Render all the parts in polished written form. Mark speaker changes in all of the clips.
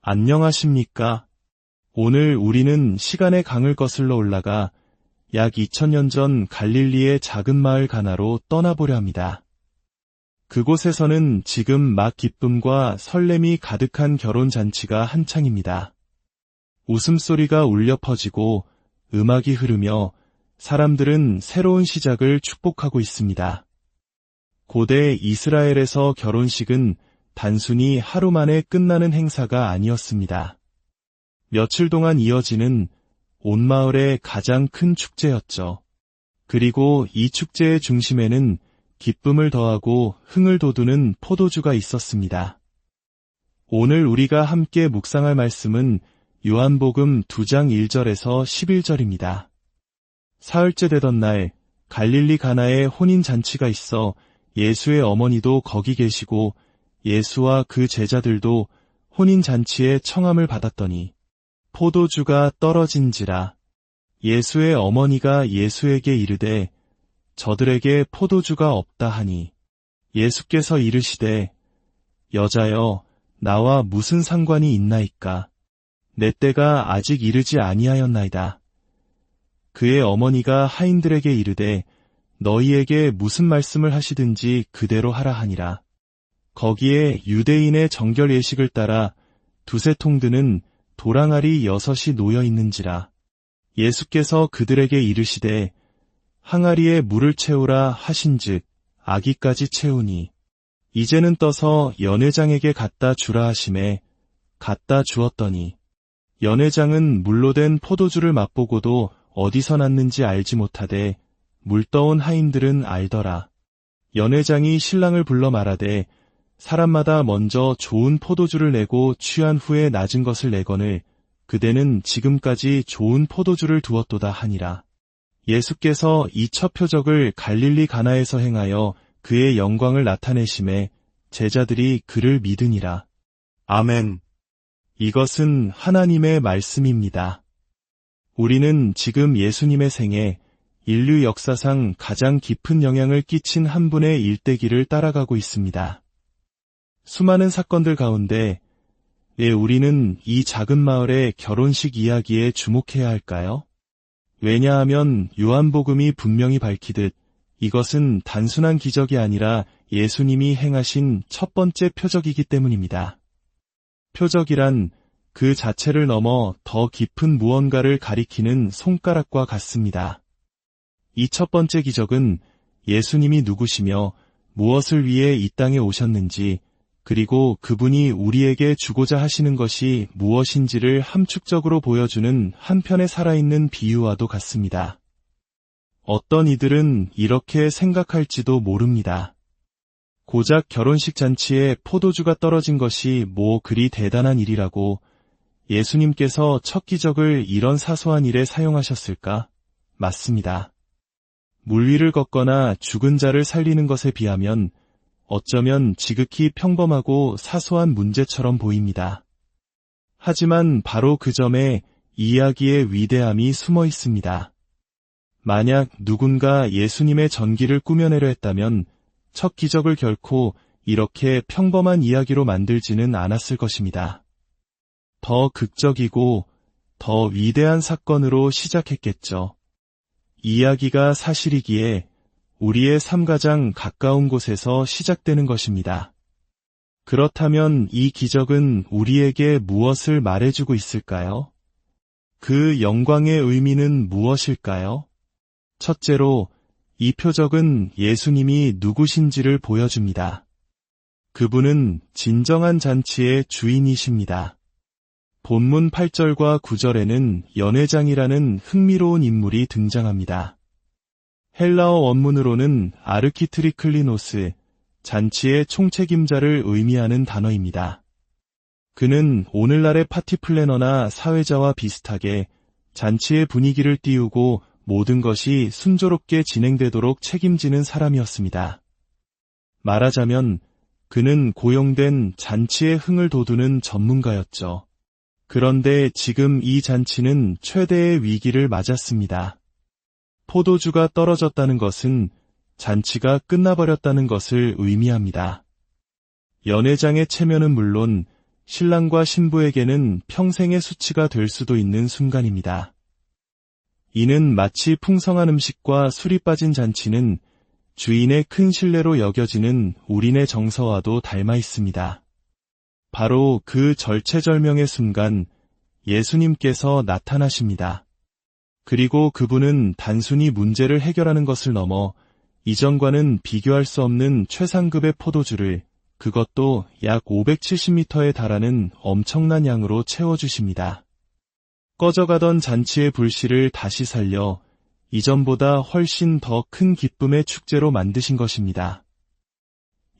Speaker 1: 안녕하십니까? 오늘 우리는 시간의 강을 거슬러 올라가 약 2000년 전 갈릴리의 작은 마을 가나로 떠나보려 합니다. 그곳에서는 지금 막 기쁨과 설렘이 가득한 결혼잔치가 한창입니다. 웃음소리가 울려 퍼지고 음악이 흐르며 사람들은 새로운 시작을 축복하고 있습니다. 고대 이스라엘에서 결혼식은 단순히 하루 만에 끝나는 행사가 아니었습니다. 며칠 동안 이어지는 온 마을의 가장 큰 축제였죠. 그리고 이 축제의 중심에는 기쁨을 더하고 흥을 돋우는 포도주가 있었습니다. 오늘 우리가 함께 묵상할 말씀은 요한복음 2장 1절에서 11절입니다. 사흘째 되던 날 갈릴리 가나에 혼인잔치가 있어 예수의 어머니도 거기 계시고 예수와 그 제자들도 혼인잔치에 청함을 받았더니 포도주가 떨어진지라. 예수의 어머니가 예수에게 이르되 저들에게 포도주가 없다 하니 예수께서 이르시되 여자여 나와 무슨 상관이 있나이까. 내 때가 아직 이르지 아니하였나이다. 그의 어머니가 하인들에게 이르되 너희에게 무슨 말씀을 하시든지 그대로 하라 하니라. 거기에 유대인의 정결 예식을 따라 두세 통 드는 도랑알이 6이 놓여 있는지라. 예수께서 그들에게 이르시되 항아리에 물을 채우라 하신즉 아기까지 채우니 이제는 떠서 연회장에게 갖다 주라 하시매 갖다 주었더니 연회장은 물로 된 포도주를 맛보고도 어디서 났는지 알지 못하되 물떠온 하인들은 알더라. 연회장이 신랑을 불러 말하되 사람마다 먼저 좋은 포도주를 내고 취한 후에 낮은 것을 내거늘 그대는 지금까지 좋은 포도주를 두었도다 하니라. 예수께서 이 첫 표적을 갈릴리 가나에서 행하여 그의 영광을 나타내심에 제자들이 그를 믿으니라. 아멘. 이것은 하나님의 말씀입니다. 우리는 지금 예수님의 생에 인류 역사상 가장 깊은 영향을 끼친 한 분의 일대기를 따라가고 있습니다. 수많은 사건들 가운데 왜 우리는 이 작은 마을의 결혼식 이야기에 주목해야 할까요? 왜냐하면 요한복음이 분명히 밝히듯 이것은 단순한 기적이 아니라 예수님이 행하신 첫 번째 표적이기 때문입니다. 표적이란 그 자체를 넘어 더 깊은 무언가를 가리키는 손가락과 같습니다. 이 첫 번째 기적은 예수님이 누구시며 무엇을 위해 이 땅에 오셨는지 그리고 그분이 우리에게 주고자 하시는 것이 무엇인지를 함축적으로 보여주는 한편의 살아있는 비유와도 같습니다. 어떤 이들은 이렇게 생각할지도 모릅니다. 고작 결혼식 잔치에 포도주가 떨어진 것이 뭐 그리 대단한 일이라고 예수님께서 첫 기적을 이런 사소한 일에 사용하셨을까? 맞습니다. 물 위를 걷거나 죽은 자를 살리는 것에 비하면 어쩌면 지극히 평범하고 사소한 문제처럼 보입니다. 하지만 바로 그 점에 이야기의 위대함이 숨어 있습니다. 만약 누군가 예수님의 전기를 꾸며내려 했다면 첫 기적을 결코 이렇게 평범한 이야기로 만들지는 않았을 것입니다. 더 극적이고 더 위대한 사건으로 시작했겠죠. 이야기가 사실이기에 우리의 삶 가장 가까운 곳에서 시작되는 것입니다. 그렇다면 이 기적은 우리에게 무엇을 말해주고 있을까요? 그 영광의 의미는 무엇일까요? 첫째로, 이 표적은 예수님이 누구신지를 보여줍니다. 그분은 진정한 잔치의 주인이십니다. 본문 8절과 9절에는 연회장이라는 흥미로운 인물이 등장합니다. 헬라어 원문으로는 아르키트리클리노스, 잔치의 총책임자를 의미하는 단어입니다. 그는 오늘날의 파티 플래너나 사회자와 비슷하게 잔치의 분위기를 띄우고 모든 것이 순조롭게 진행되도록 책임지는 사람이었습니다. 말하자면 그는 고용된 잔치의 흥을 돋우는 전문가였죠. 그런데 지금 이 잔치는 최대의 위기를 맞았습니다. 포도주가 떨어졌다는 것은 잔치가 끝나버렸다는 것을 의미합니다. 연회장의 체면은 물론 신랑과 신부에게는 평생의 수치가 될 수도 있는 순간입니다. 이는 마치 풍성한 음식과 술이 빠진 잔치는 주인의 큰 신뢰로 여겨지는 우린의 정서와도 닮아 있습니다. 바로 그 절체절명의 순간 예수님께서 나타나십니다. 그리고 그분은 단순히 문제를 해결하는 것을 넘어 이전과는 비교할 수 없는 최상급의 포도주를, 그것도 약 570m에 달하는 엄청난 양으로 채워주십니다. 꺼져가던 잔치의 불씨를 다시 살려 이전보다 훨씬 더 큰 기쁨의 축제로 만드신 것입니다.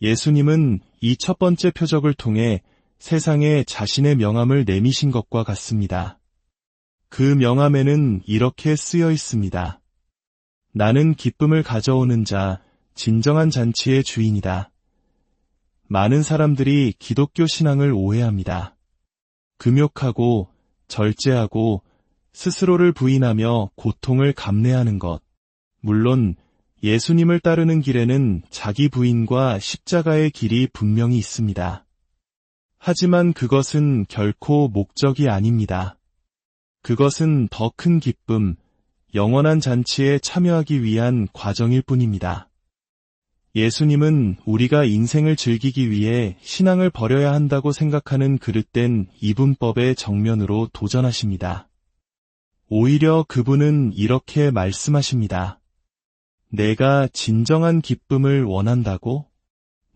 Speaker 1: 예수님은 이 첫 번째 표적을 통해 세상에 자신의 명함을 내미신 것과 같습니다. 그 명함에는 이렇게 쓰여 있습니다. 나는 기쁨을 가져오는 자, 진정한 잔치의 주인이다. 많은 사람들이 기독교 신앙을 오해합니다. 금욕하고 절제하고 스스로를 부인하며 고통을 감내하는 것. 물론 예수님을 따르는 길에는 자기 부인과 십자가의 길이 분명히 있습니다. 하지만 그것은 결코 목적이 아닙니다. 그것은 더 큰 기쁨, 영원한 잔치에 참여하기 위한 과정일 뿐입니다. 예수님은 우리가 인생을 즐기기 위해 신앙을 버려야 한다고 생각하는 그릇된 이분법의 정면으로 도전하십니다. 오히려 그분은 이렇게 말씀하십니다. 내가 진정한 기쁨을 원한다고?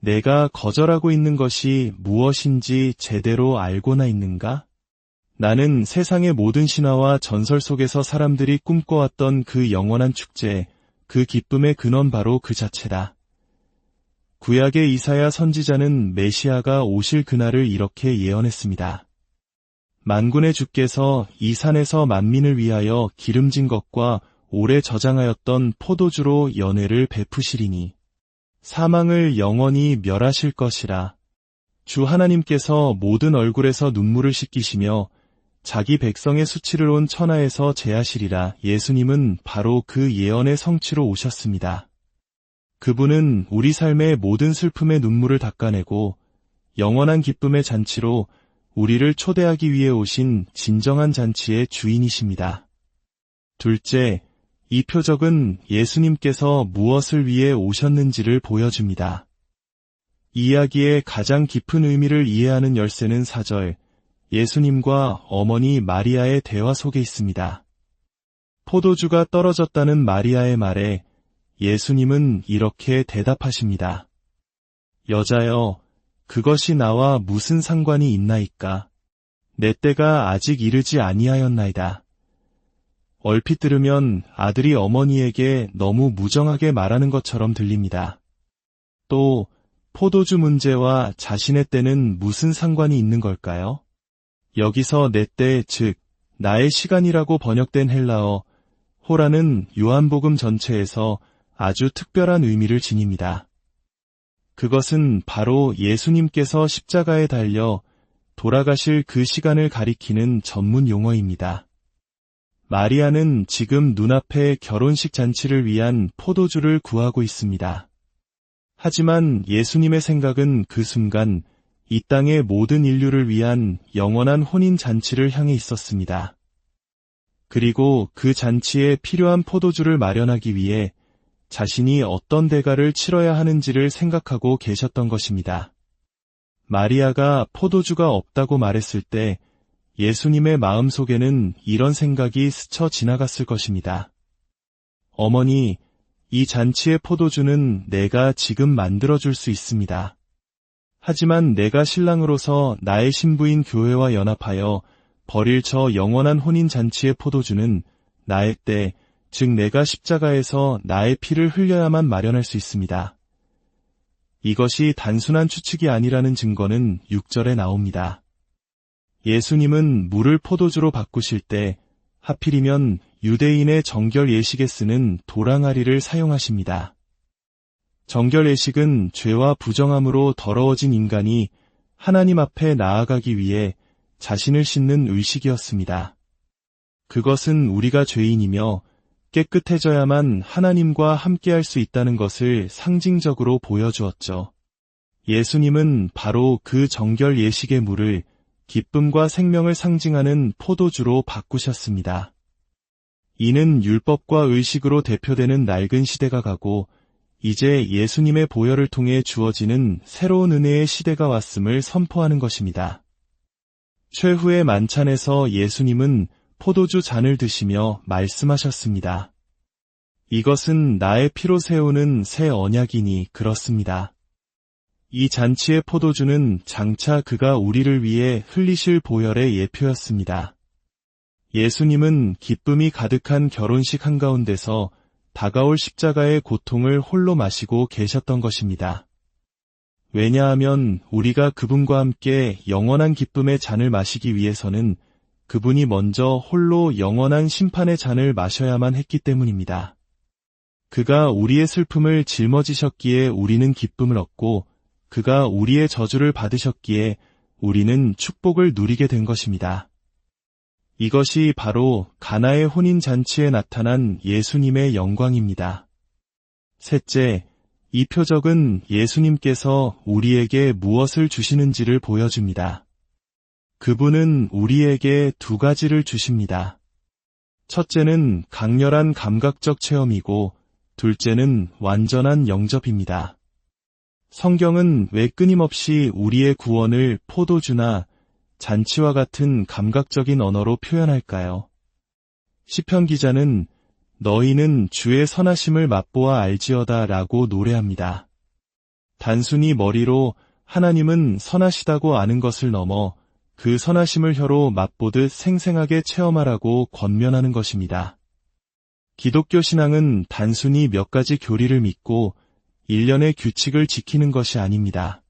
Speaker 1: 내가 거절하고 있는 것이 무엇인지 제대로 알고나 있는가? 나는 세상의 모든 신화와 전설 속에서 사람들이 꿈꿔왔던 그 영원한 축제, 그 기쁨의 근원 바로 그 자체다. 구약의 이사야 선지자는 메시아가 오실 그날을 이렇게 예언했습니다. 만군의 주께서 이 산에서 만민을 위하여 기름진 것과 오래 저장하였던 포도주로 연회를 베푸시리니 사망을 영원히 멸하실 것이라. 주 하나님께서 모든 얼굴에서 눈물을 씻기시며 자기 백성의 수치를 온 천하에서 제하시리라. 예수님은 바로 그 예언의 성취로 오셨습니다. 그분은 우리 삶의 모든 슬픔의 눈물을 닦아내고 영원한 기쁨의 잔치로 우리를 초대하기 위해 오신 진정한 잔치의 주인이십니다. 둘째, 이 표적은 예수님께서 무엇을 위해 오셨는지를 보여줍니다. 이 이야기의 가장 깊은 의미를 이해하는 열쇠는 4절, 예수님과 어머니 마리아의 대화 속에 있습니다. 포도주가 떨어졌다는 마리아의 말에 예수님은 이렇게 대답하십니다. 여자여, 그것이 나와 무슨 상관이 있나이까? 내 때가 아직 이르지 아니하였나이다. 얼핏 들으면 아들이 어머니에게 너무 무정하게 말하는 것처럼 들립니다. 또 포도주 문제와 자신의 때는 무슨 상관이 있는 걸까요? 여기서 내 때, 즉 나의 시간이라고 번역된 헬라어 호라는 요한복음 전체에서 아주 특별한 의미를 지닙니다. 그것은 바로 예수님께서 십자가에 달려 돌아가실 그 시간을 가리키는 전문 용어입니다. 마리아는 지금 눈앞에 결혼식 잔치를 위한 포도주를 구하고 있습니다. 하지만 예수님의 생각은 그 순간 이 땅의 모든 인류를 위한 영원한 혼인 잔치를 향해 있었습니다. 그리고 그 잔치에 필요한 포도주를 마련하기 위해 자신이 어떤 대가를 치러야 하는지를 생각하고 계셨던 것입니다. 마리아가 포도주가 없다고 말했을 때 예수님의 마음속에는 이런 생각이 스쳐 지나갔을 것입니다. 어머니, 이 잔치의 포도주는 내가 지금 만들어줄 수 있습니다. 하지만 내가 신랑으로서 나의 신부인 교회와 연합하여 버릴 저 영원한 혼인 잔치의 포도주는 나의 때, 즉 내가 십자가에서 나의 피를 흘려야만 마련할 수 있습니다. 이것이 단순한 추측이 아니라는 증거는 6절에 나옵니다. 예수님은 물을 포도주로 바꾸실 때 하필이면 유대인의 정결 예식에 쓰는 도랑아리를 사용하십니다. 정결 예식은 죄와 부정함으로 더러워진 인간이 하나님 앞에 나아가기 위해 자신을 씻는 의식이었습니다. 그것은 우리가 죄인이며 깨끗해져야만 하나님과 함께할 수 있다는 것을 상징적으로 보여주었죠. 예수님은 바로 그 정결 예식의 물을 기쁨과 생명을 상징하는 포도주로 바꾸셨습니다. 이는 율법과 의식으로 대표되는 낡은 시대가 가고 이제 예수님의 보혈을 통해 주어지는 새로운 은혜의 시대가 왔음을 선포하는 것입니다. 최후의 만찬에서 예수님은 포도주 잔을 드시며 말씀하셨습니다. 이것은 나의 피로 세우는 새 언약이니 그렇습니다. 이 잔치의 포도주는 장차 그가 우리를 위해 흘리실 보혈의 예표였습니다. 예수님은 기쁨이 가득한 결혼식 한가운데서 다가올 십자가의 고통을 홀로 마시고 계셨던 것입니다. 왜냐하면 우리가 그분과 함께 영원한 기쁨의 잔을 마시기 위해서는 그분이 먼저 홀로 영원한 심판의 잔을 마셔야만 했기 때문입니다. 그가 우리의 슬픔을 짊어지셨기에 우리는 기쁨을 얻고 그가 우리의 저주를 받으셨기에 우리는 축복을 누리게 된 것입니다. 이것이 바로 가나의 혼인잔치에 나타난 예수님의 영광입니다. 셋째, 이 표적은 예수님께서 우리에게 무엇을 주시는지를 보여줍니다. 그분은 우리에게 두 가지를 주십니다. 첫째는 강렬한 감각적 체험이고 둘째는 완전한 영접입니다. 성경은 왜 끊임없이 우리의 구원을 포도주나 잔치와 같은 감각적인 언어로 표현할까요? 시편 기자는 너희는 주의 선하심을 맛보아 알지어다 라고 노래합니다. 단순히 머리로 하나님은 선하시다고 아는 것을 넘어 그 선하심을 혀로 맛보듯 생생하게 체험하라고 권면하는 것입니다. 기독교 신앙은 단순히 몇 가지 교리를 믿고 일련의 규칙을 지키는 것이 아닙니다.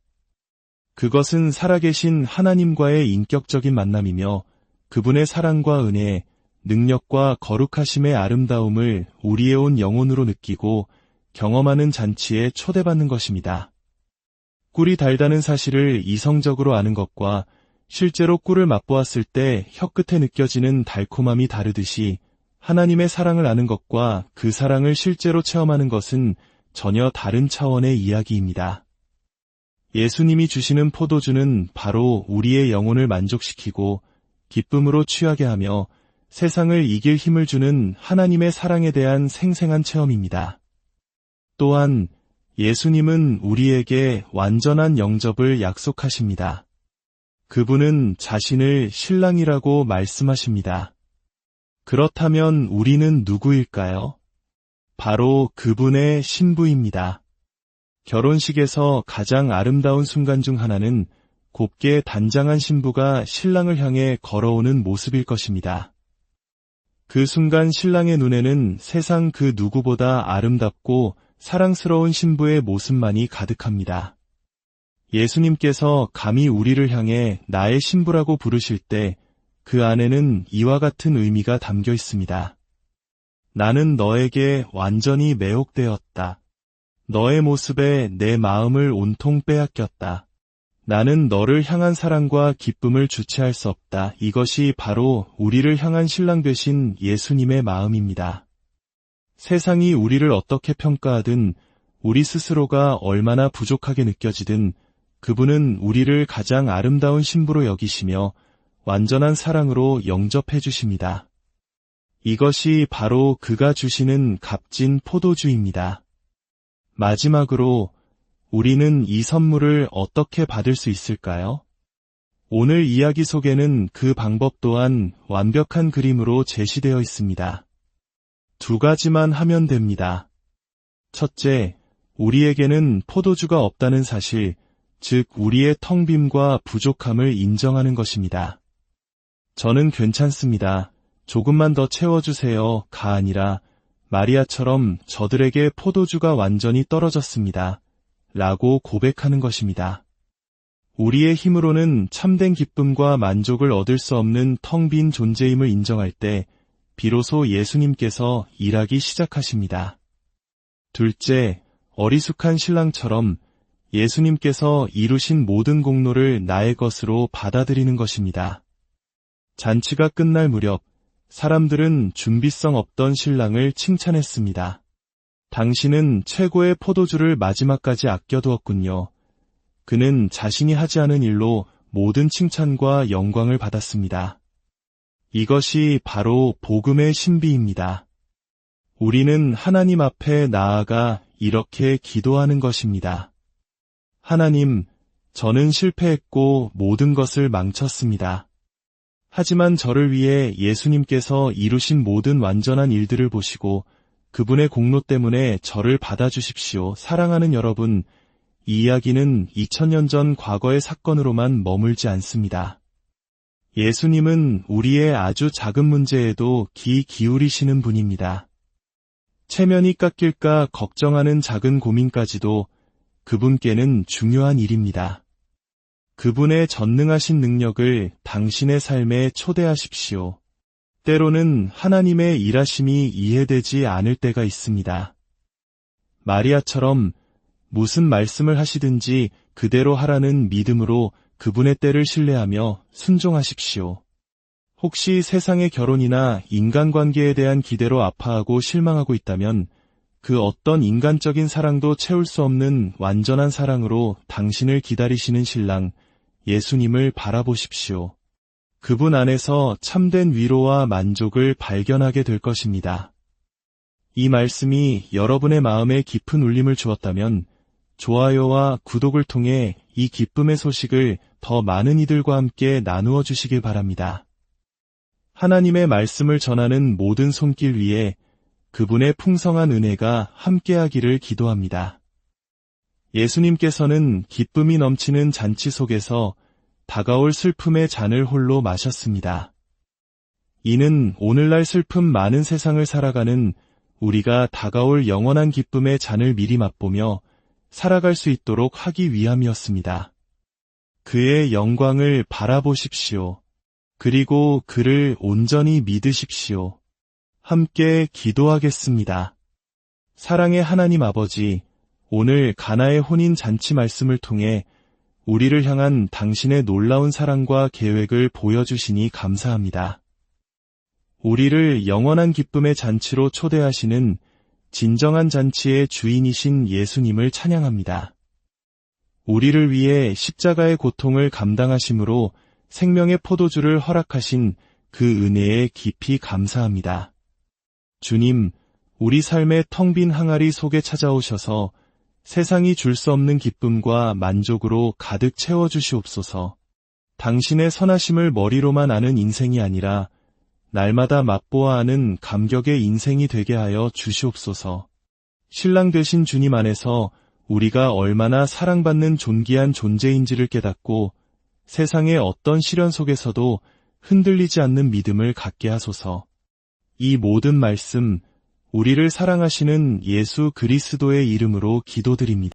Speaker 1: 그것은 살아계신 하나님과의 인격적인 만남이며 그분의 사랑과 은혜, 능력과 거룩하심의 아름다움을 우리의 온 영혼으로 느끼고 경험하는 잔치에 초대받는 것입니다. 꿀이 달다는 사실을 이성적으로 아는 것과 실제로 꿀을 맛보았을 때 혀끝에 느껴지는 달콤함이 다르듯이 하나님의 사랑을 아는 것과 그 사랑을 실제로 체험하는 것은 전혀 다른 차원의 이야기입니다. 예수님이 주시는 포도주는 바로 우리의 영혼을 만족시키고 기쁨으로 취하게 하며 세상을 이길 힘을 주는 하나님의 사랑에 대한 생생한 체험입니다. 또한 예수님은 우리에게 완전한 영접을 약속하십니다. 그분은 자신을 신랑이라고 말씀하십니다. 그렇다면 우리는 누구일까요? 바로 그분의 신부입니다. 결혼식에서 가장 아름다운 순간 중 하나는 곱게 단장한 신부가 신랑을 향해 걸어오는 모습일 것입니다. 그 순간 신랑의 눈에는 세상 그 누구보다 아름답고 사랑스러운 신부의 모습만이 가득합니다. 예수님께서 감히 우리를 향해 나의 신부라고 부르실 때 그 안에는 이와 같은 의미가 담겨 있습니다. 나는 너에게 완전히 매혹되었다. 너의 모습에 내 마음을 온통 빼앗겼다. 나는 너를 향한 사랑과 기쁨을 주체할 수 없다. 이것이 바로 우리를 향한 신랑 되신 예수님의 마음입니다. 세상이 우리를 어떻게 평가하든 우리 스스로가 얼마나 부족하게 느껴지든 그분은 우리를 가장 아름다운 신부로 여기시며 완전한 사랑으로 영접해 주십니다. 이것이 바로 그가 주시는 값진 포도주입니다. 마지막으로 우리는 이 선물을 어떻게 받을 수 있을까요? 오늘 이야기 속에는 그 방법 또한 완벽한 그림으로 제시되어 있습니다. 두 가지만 하면 됩니다. 첫째, 우리에게는 포도주가 없다는 사실, 즉 우리의 텅 빔과 부족함을 인정하는 것입니다. 저는 괜찮습니다. 조금만 더 채워주세요가 아니라 마리아처럼 저들에게 포도주가 완전히 떨어졌습니다. 라고 고백하는 것입니다. 우리의 힘으로는 참된 기쁨과 만족을 얻을 수 없는 텅 빈 존재임을 인정할 때 비로소 예수님께서 일하기 시작하십니다. 둘째, 어리숙한 신랑처럼 예수님께서 이루신 모든 공로를 나의 것으로 받아들이는 것입니다. 잔치가 끝날 무렵 사람들은 준비성 없던 신랑을 칭찬했습니다. 당신은 최고의 포도주를 마지막까지 아껴두었군요. 그는 자신이 하지 않은 일로 모든 칭찬과 영광을 받았습니다. 이것이 바로 복음의 신비입니다. 우리는 하나님 앞에 나아가 이렇게 기도하는 것입니다. 하나님, 저는 실패했고 모든 것을 망쳤습니다. 하지만 저를 위해 예수님께서 이루신 모든 완전한 일들을 보시고 그분의 공로 때문에 저를 받아주십시오. 사랑하는 여러분, 이 이야기는 2000년 전 과거의 사건으로만 머물지 않습니다. 예수님은 우리의 아주 작은 문제에도 귀 기울이시는 분입니다. 체면이 깎일까 걱정하는 작은 고민까지도 그분께는 중요한 일입니다. 그분의 전능하신 능력을 당신의 삶에 초대하십시오. 때로는 하나님의 일하심이 이해되지 않을 때가 있습니다. 마리아처럼 무슨 말씀을 하시든지 그대로 하라는 믿음으로 그분의 때를 신뢰하며 순종하십시오. 혹시 세상의 결혼이나 인간관계에 대한 기대로 아파하고 실망하고 있다면 그 어떤 인간적인 사랑도 채울 수 없는 완전한 사랑으로 당신을 기다리시는 신랑 예수님을 바라보십시오. 그분 안에서 참된 위로와 만족을 발견하게 될 것입니다. 이 말씀이 여러분의 마음에 깊은 울림을 주었다면 좋아요와 구독을 통해 이 기쁨의 소식을 더 많은 이들과 함께 나누어 주시길 바랍니다. 하나님의 말씀을 전하는 모든 손길 위에 그분의 풍성한 은혜가 함께하기를 기도합니다. 예수님께서는 기쁨이 넘치는 잔치 속에서 다가올 슬픔의 잔을 홀로 마셨습니다. 이는 오늘날 슬픔 많은 세상을 살아가는 우리가 다가올 영원한 기쁨의 잔을 미리 맛보며 살아갈 수 있도록 하기 위함이었습니다. 그의 영광을 바라보십시오. 그리고 그를 온전히 믿으십시오. 함께 기도하겠습니다. 사랑의 하나님 아버지, 오늘 가나의 혼인 잔치 말씀을 통해 우리를 향한 당신의 놀라운 사랑과 계획을 보여주시니 감사합니다. 우리를 영원한 기쁨의 잔치로 초대하시는 진정한 잔치의 주인이신 예수님을 찬양합니다. 우리를 위해 십자가의 고통을 감당하심으로 생명의 포도주를 허락하신 그 은혜에 깊이 감사합니다. 주님, 우리 삶의 텅 빈 항아리 속에 찾아오셔서 세상이 줄 수 없는 기쁨과 만족으로 가득 채워주시옵소서. 당신의 선하심을 머리로만 아는 인생이 아니라 날마다 맛보아 아는 감격의 인생이 되게 하여 주시옵소서. 신랑 되신 주님 안에서 우리가 얼마나 사랑받는 존귀한 존재인지를 깨닫고 세상의 어떤 시련 속에서도 흔들리지 않는 믿음을 갖게 하소서. 이 모든 말씀, 우리를 사랑하시는 예수 그리스도의 이름으로 기도드립니다.